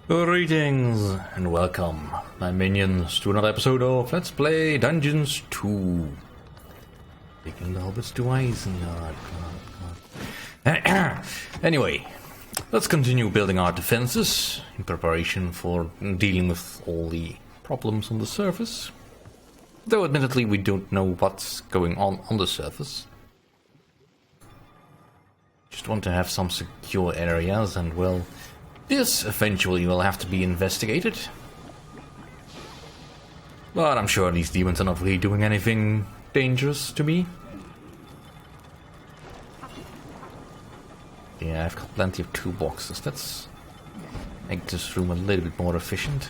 Greetings and welcome, my minions, to another episode of Let's Play Dungeons 2. Taking the hobbits to Isengard. Anyway, let's continue building our defenses in preparation for dealing with all the problems on the surface. Though admittedly we don't know what's going on the surface. Just want to have some secure areas and, well, this eventually will have to be investigated. But I'm sure these demons are not really doing anything dangerous to me. Yeah, I've got plenty of toolboxes. Let's make this room a little bit more efficient.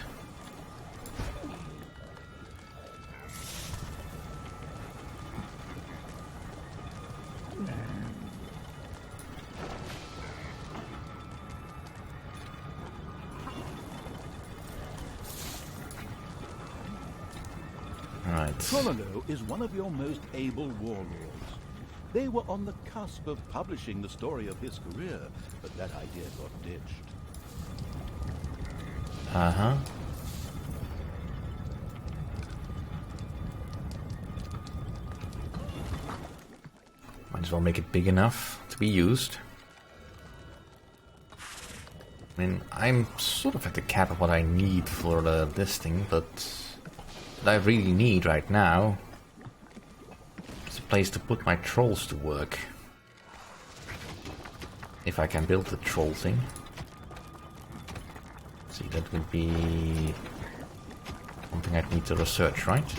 Trololo is one of your most able warlords. They were on the cusp of publishing the story of his career, but that idea got ditched. Uh-huh. Might as well make it big enough to be used. I mean, I'm sort of at the cap of what I need for this thing, but what I really need right now is a place to put my trolls to work. If I can build the troll thing. See, that would be something I'd need to research, right?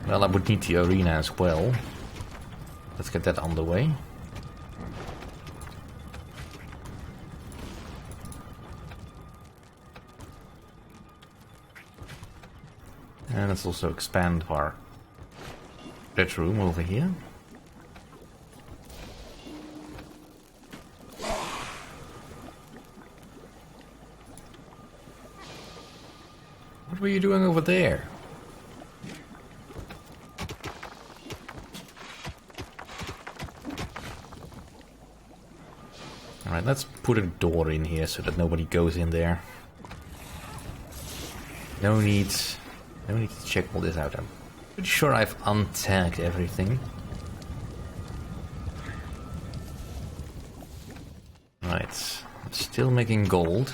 Well, I would need the arena as well. Let's get that on the way. And let's also expand our bedroom over here. What were you doing over there? Alright, let's put a door in here so that nobody goes in there. No need to check all this out. I'm pretty sure I've untagged everything. Right, I'm still making gold.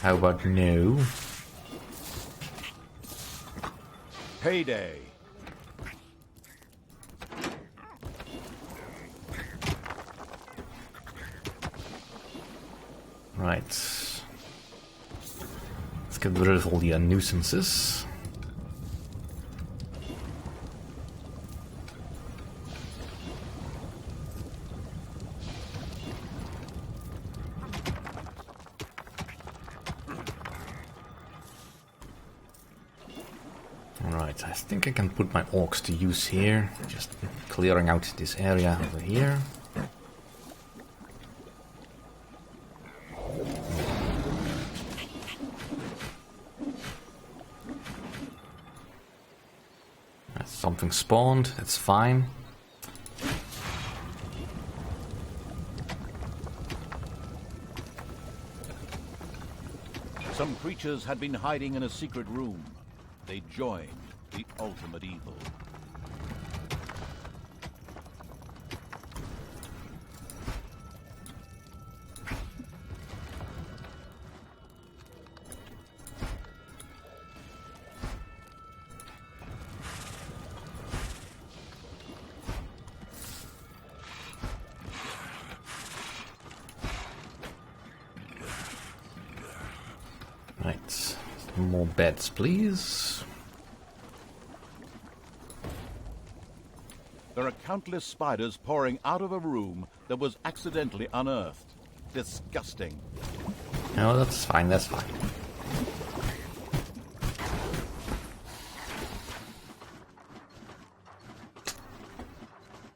How about no? Payday. Right. Let's get rid of all the nuisances. Alright, I think I can put my orcs to use here. Just clearing out this area over here. Something spawned, that's fine. Some creatures had been hiding in a secret room. They joined the ultimate evil. Right, more beds, please. There are countless spiders pouring out of a room that was accidentally unearthed. Disgusting. No, that's fine, that's fine.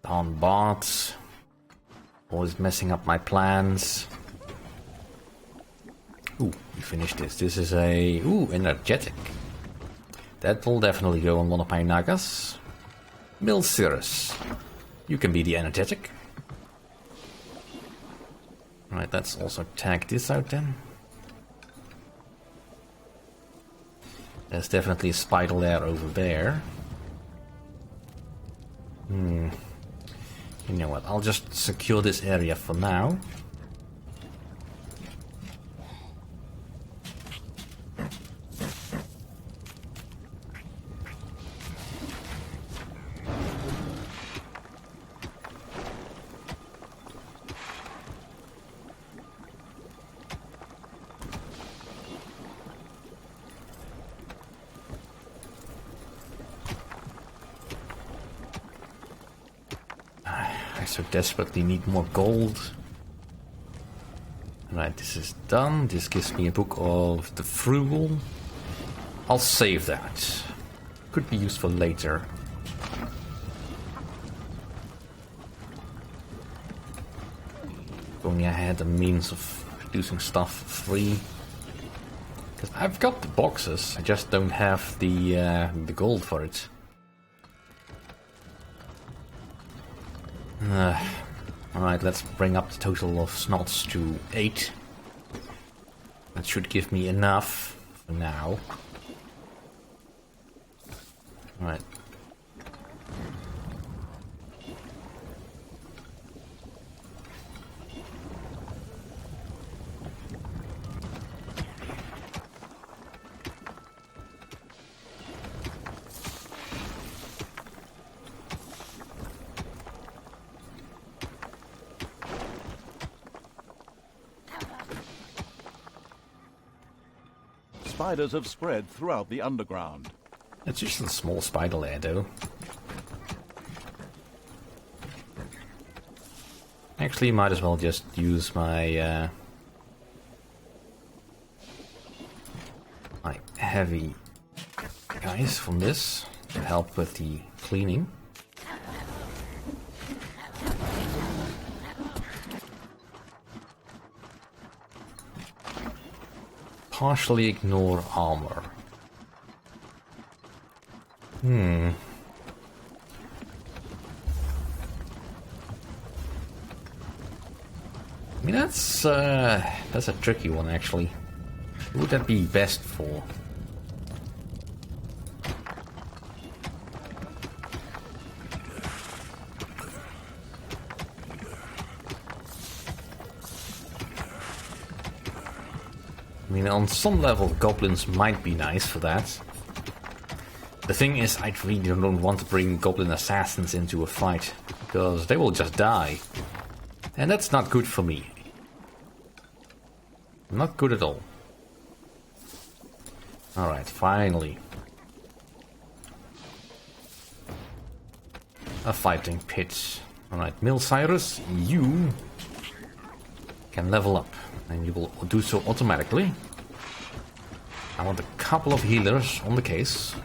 Down bots. Always messing up my plans. Ooh, we finished this. This is a... Ooh, energetic. That will definitely go on one of my Nagas. Milcirus. You can be the energetic. Right, let's also tag this out then. There's definitely a spider lair over there. You know what, I'll just secure this area for now. I so desperately need more gold. Right, this is done. This gives me a book of the Frugal. I'll save that. Could be useful later. If only I had a means of producing stuff for free. Because I've got the boxes, I just don't have the gold for it. Alright, let's bring up the total of snots to 8. That should give me enough for now. Alright. Spiders have spread throughout the underground. It's just a small spider lair, though. Actually, might as well just use my my heavy guys from this to help with the cleaning. Partially ignore armor. I mean, that's a tricky one, actually. Who would that be best for? I mean, on some level, goblins might be nice for that. The thing is, I really don't want to bring goblin assassins into a fight, because they will just die. And that's not good for me. Not good at all. Alright, finally. A fighting pit. Alright, Milcirus, you can level up. And you will do so automatically. I want a couple of healers on the case.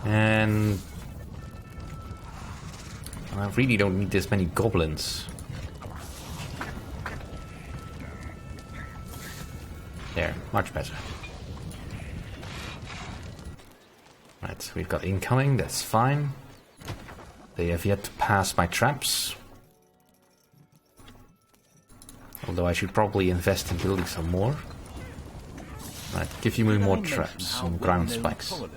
And I really don't need this many goblins. There, much better. Right, we've got incoming, that's fine. They have yet to pass my traps. Although I should probably invest in building some more. Right, give you more traps, some ground spikes. Well, of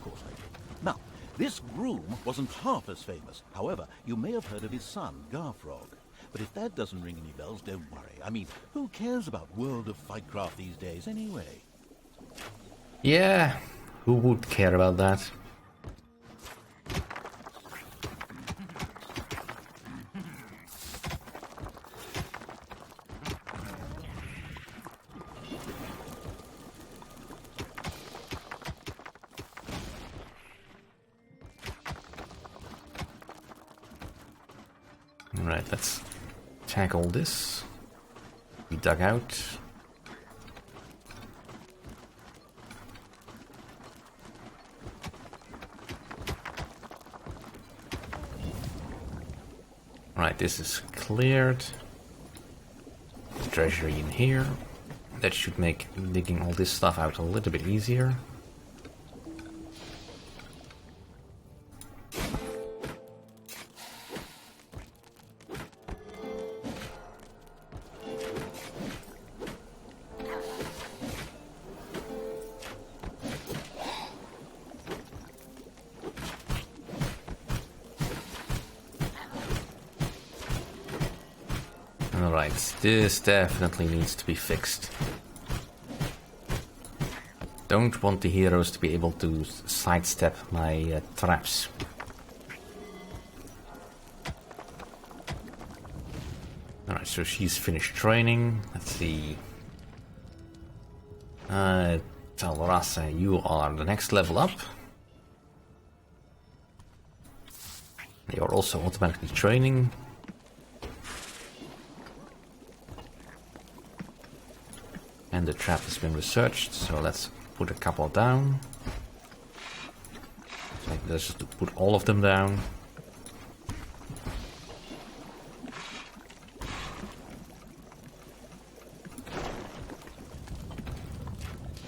course I do. Now, this groom wasn't half as famous. However, you may have heard of his son, Garfrog. But if that doesn't ring any bells, don't worry. I mean, who cares about World of Fightcraft these days anyway? Yeah, who would care about that? Alright, let's tackle this. We dug out. Right, this is cleared. treasury in here. That should make digging all this stuff out a little bit easier. Alright, this definitely needs to be fixed. Don't want the heroes to be able to sidestep my traps. Alright, so she's finished training. Let's see. Talrasa, you are the next level up. You're also automatically training. And the trap has been researched, so let's put a couple down. So let's just put all of them down.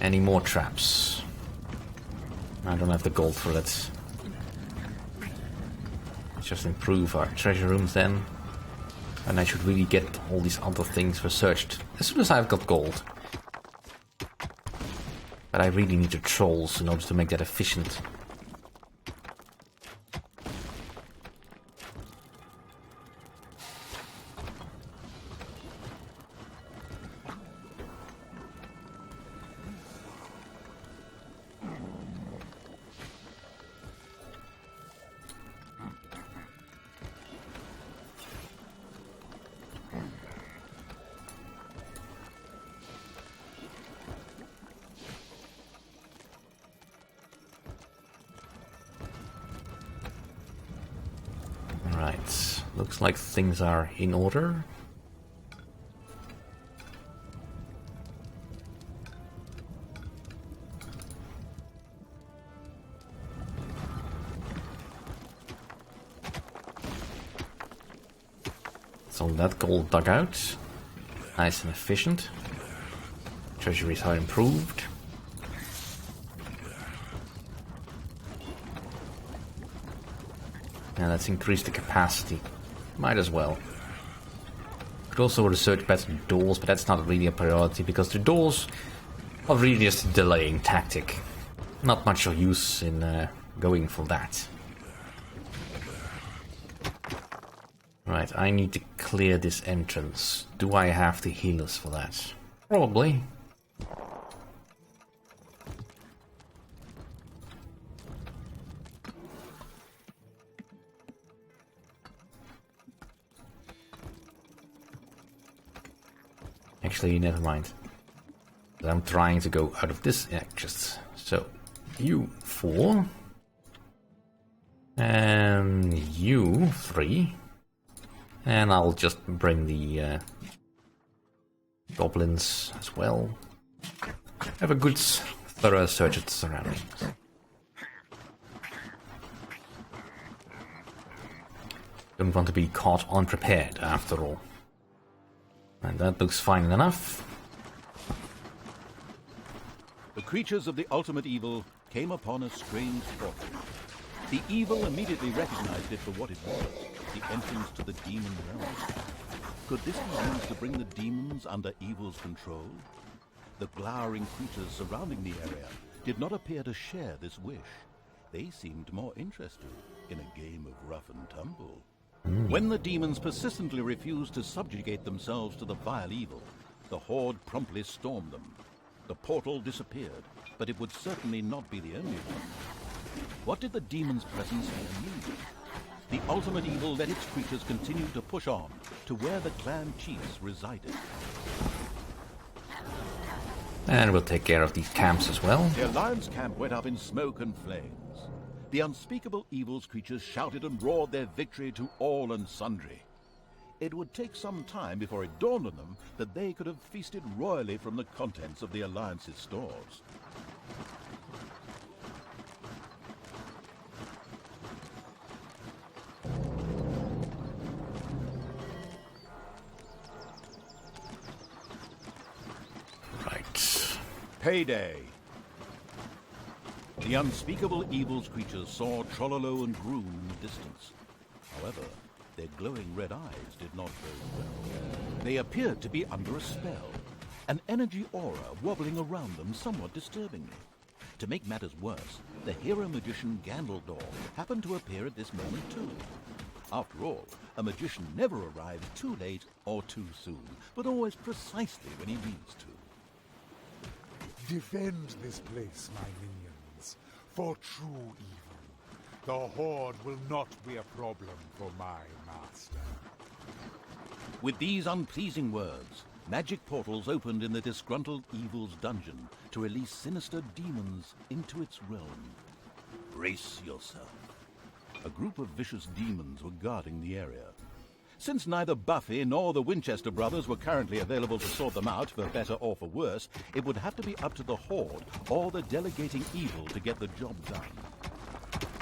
Any more traps? I don't have the gold for it. Let's just improve our treasure rooms then. And I should really get all these other things researched as soon as I've got gold. But I really need the trolls in order to make that efficient. Right, looks like things are in order. So that gold dug out. Nice and efficient. Treasuries are improved. And let's increase the capacity. Might as well. Could also research better doors, but that's not really a priority because the doors are really just a delaying tactic. Not much of use in going for that. Right, I need to clear this entrance. Do I have the healers for that? Probably. Actually, never mind. I'm trying to go out of this exit. So, you 4. And you 3. And I'll just bring the goblins as well. Have a good thorough search of the surroundings. Don't want to be caught unprepared after all. And that looks fine enough. The creatures of the ultimate evil came upon a strange portal. The evil immediately recognized it for what it was, the entrance to the demon realm. Could this be used to bring the demons under evil's control? The glowering creatures surrounding the area did not appear to share this wish. They seemed more interested in a game of rough and tumble. When the demons persistently refused to subjugate themselves to the vile evil, the horde promptly stormed them. The portal disappeared, but it would certainly not be the only one. What did the demons' presence here mean? The ultimate evil let its creatures continue to push on to where the clan chiefs resided. And we'll take care of these camps as well. The Alliance camp went up in smoke and flames. The unspeakable evil's creatures shouted and roared their victory to all and sundry. It would take some time before it dawned on them that they could have feasted royally from the contents of the Alliance's stores. Payday! The unspeakable evil's creatures saw Trololo and Groom in the distance. However, their glowing red eyes did not bode well. They appeared to be under a spell, an energy aura wobbling around them somewhat disturbingly. To make matters worse, the hero magician Gandaldor happened to appear at this moment too. After all, a magician never arrives too late or too soon, but always precisely when he needs to. Defend this place, my minions, for true evil. The Horde will not be a problem for my master. With these unpleasing words, magic portals opened in the disgruntled evil's dungeon to release sinister demons into its realm. Brace yourself. A group of vicious demons were guarding the area. Since neither Buffy nor the Winchester brothers were currently available to sort them out, for better or for worse, it would have to be up to the Horde or the delegating evil to get the job done.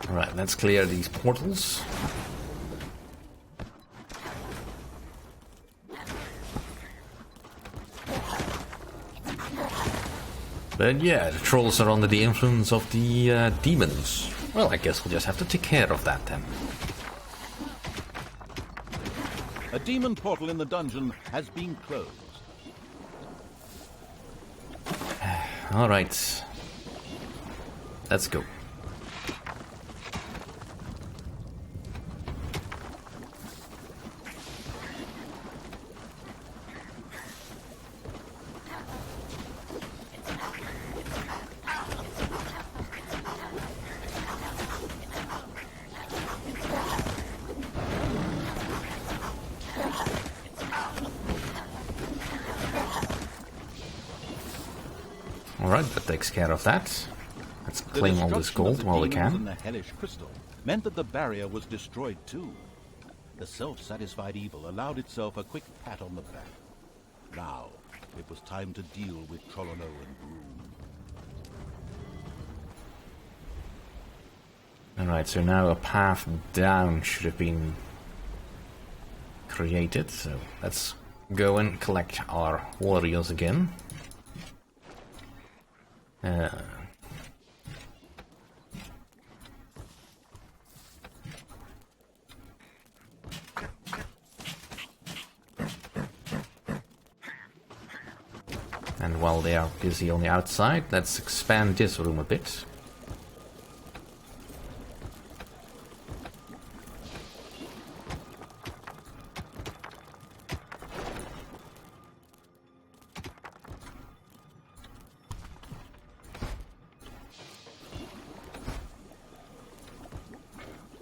Alright, let's clear these portals. But yeah, the trolls are under the influence of the demons. Well, I guess we'll just have to take care of that then. A demon portal in the dungeon has been closed. Alright. Let's go. Alright, that takes care of that. Let's claim all this gold while we can. And the hellish crystal meant that the barrier was destroyed too. The self-satisfied evil allowed itself a quick pat on the back. Now, it was time to deal with Trololo and Groom. Alright, so now a path down should have been created. So let's go and collect our warriors again. And while they are busy on the outside, let's expand this room a bit.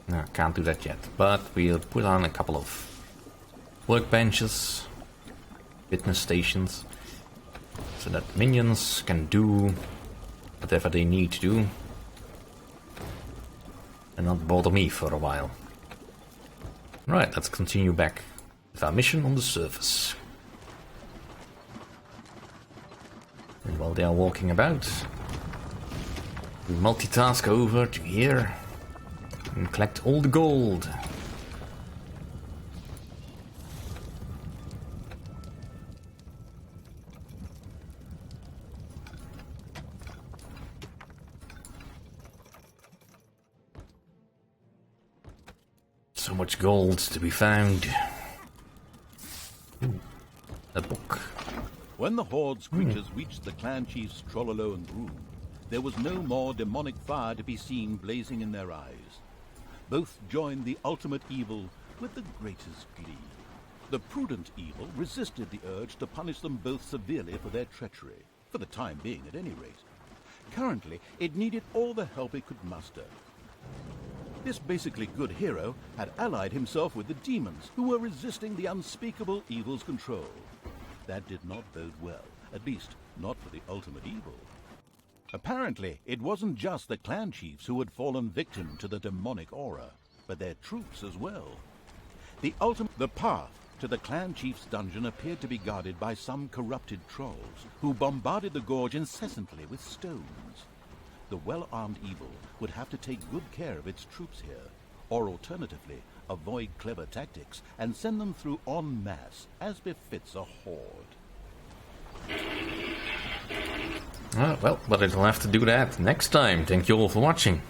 No, can't do that yet, but we'll put on a couple of workbenches, witness stations, so that minions can do whatever they need to do and not bother me for a while. Right, let's continue back with our mission on the surface. And while they are walking about, we multitask over to here and collect all the gold. So much gold to be found. Ooh, a book. When the Horde's creatures reached the clan chiefs Trololo and Groom, there was no more demonic fire to be seen blazing in their eyes. Both joined the ultimate evil with the greatest glee. The prudent evil resisted the urge to punish them both severely for their treachery, for the time being at any rate. Currently, it needed all the help it could muster. This basically good hero had allied himself with the demons, who were resisting the unspeakable evil's control. That did not bode well, at least not for the ultimate evil. Apparently, it wasn't just the clan chiefs who had fallen victim to the demonic aura, but their troops as well. The path to the clan chief's dungeon appeared to be guarded by some corrupted trolls, who bombarded the gorge incessantly with stones. The well-armed evil would have to take good care of its troops here, or alternatively, avoid clever tactics and send them through en masse, as befits a horde. Well, but I'll have to do that next time. Thank you all for watching.